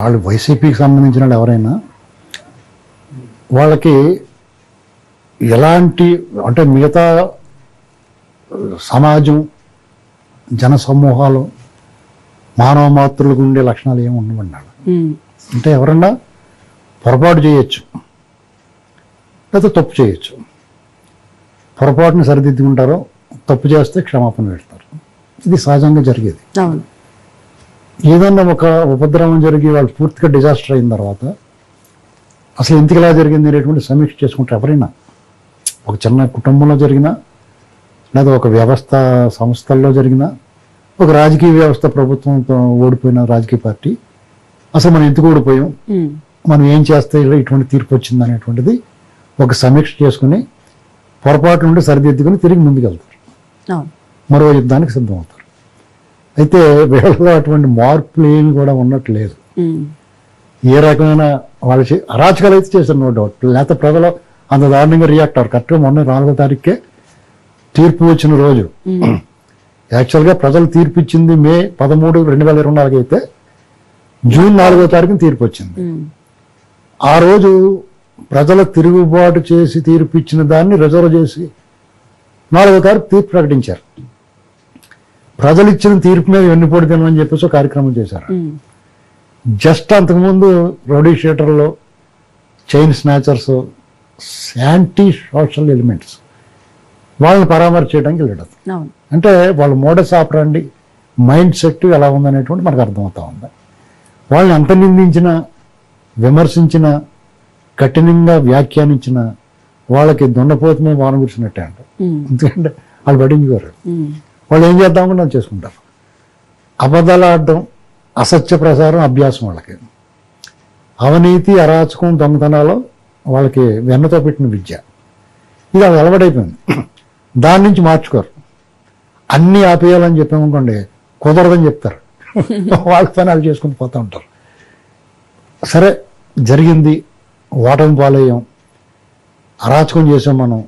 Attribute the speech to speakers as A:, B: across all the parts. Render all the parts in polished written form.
A: వాళ్ళు వైసీపీకి సంబంధించిన వాళ్ళు ఎవరైనా వాళ్ళకి ఎలాంటి అంటే మిగతా సమాజం జన సమూహాలు మానవ మాతృలకు ఉండే లక్షణాలు ఏమి ఉండమన్నాడు. అంటే ఎవరన్నా పొరపాటు చేయొచ్చు లేదా తప్పు చేయొచ్చు, పొరపాటుని సరిదిద్దుకుంటారో తప్పు చేస్తే క్షమాపణ పెడతారు. ఇది సహజంగా జరిగేది. ఏదన్నా ఒక ఉపద్రవం జరిగి వాళ్ళు పూర్తిగా డిజాస్టర్ అయిన తర్వాత అసలు ఎందుకు ఇలా జరిగింది అనేటువంటి సమీక్ష చేసుకుంటే ఎవరైనా ఒక చిన్న కుటుంబంలో జరిగినా లేదా ఒక వ్యవస్థ సంస్థల్లో జరిగినా ఒక రాజకీయ వ్యవస్థ ప్రభుత్వంతో ఓడిపోయిన రాజకీయ పార్టీ అసలు మనం ఎందుకు ఓడిపోయాం, మనం ఏం చేస్తే ఇటువంటి తీర్పు వచ్చింది అనేటువంటిది ఒక సమీక్ష చేసుకుని పొరపాటు నుండి సరిదిద్దుకుని తిరిగి ముందుకెళ్తారు, మరో యుద్ధానికి సిద్ధమవుతారు. అయితే వీళ్ళలో అటువంటి మార్పులు ఏమి కూడా ఉన్నట్లేదు. ఏ రకమైన వాళ్ళ అరాచకాలు అయితే చేశారు, నో డౌట్. లేకపోతే ప్రజలు అంత దారుణంగా రియాక్ట్ అవ్వరు. కరెక్ట్గా మొన్న 4వ తారీఖుకే తీర్పు వచ్చిన రోజు, యాక్చువల్గా ప్రజలు తీర్పు ఇచ్చింది మే 13, 2024 అయితే జూన్ 4వ తారీఖున తీర్పు వచ్చింది. ఆ రోజు ప్రజల తిరుగుబాటు చేసి తీర్పు ఇచ్చిన దాన్ని రిజర్వ్ చేసి 4వ తారీఖు తీర్పు ప్రకటించారు. ప్రజలు ఇచ్చిన తీర్పు మీద వెన్నుపోటు తినమని చెప్పేసి ఒక కార్యక్రమం చేశారు. జస్ట్ అంతకుముందు రౌడీ షీటర్లో chain snatchers, anti social elements వాళ్ళని పరామర్శ చేయడానికి వెళ్ళడం. అంటే వాళ్ళ మోడస్ ఆపరండి, మైండ్ సెట్ ఎలా ఉందనేటువంటి మనకు అర్థమవుతా ఉంది. వాళ్ళని అంత నిందించిన, విమర్శించిన, కఠినంగా వ్యాఖ్యానించిన వాళ్ళకి దున్నపోతు మీద వాన కూర్చున్నట్టే అంట. ఎందుకంటే వాళ్ళు పడించుకోరు. వాళ్ళు ఏం చేద్దామని వాళ్ళు చేసుకుంటారు. అబద్ధాలు ఆడడం, అసత్య ప్రసారం అభ్యాసం వాళ్ళకి. అవినీతి, అరాచకం, దొంగతనాలు వాళ్ళకి వెన్నతో పెట్టిన విద్య. ఇది అది అలవాటైపోయింది. దాని నుంచి మార్చుకోరు. అన్నీ ఆపేయాలని చెప్పామనుకోండి కుదరదని చెప్తారు. వాళ్ళ పని వాళ్ళు చేసుకుని పోతూ ఉంటారు. సరే జరిగింది, ఓటమి పాలయ్యాం, అరాచకం చేసాం మనం.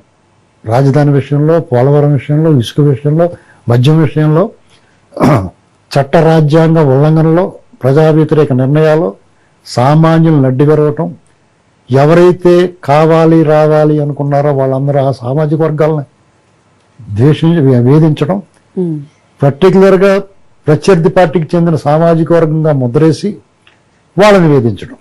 A: రాజధాని విషయంలో, పోలవరం విషయంలో, ఇసుక విషయంలో, మద్యం విషయంలో, చట్ట రాజ్యాంగ ఉల్లంఘనలో, ప్రజా వ్యతిరేక నిర్ణయాలు, సామాన్యులను అడ్డుగరవటం, ఎవరైతే కావాలి రావాలి అనుకున్నారో వాళ్ళందరూ ఆ సామాజిక వర్గాలని వేధించడం, పర్టికులర్గా ప్రత్యర్థి పార్టీకి చెందిన సామాజిక వర్గంగా ముద్రేసి వాళ్ళని వేధించడం.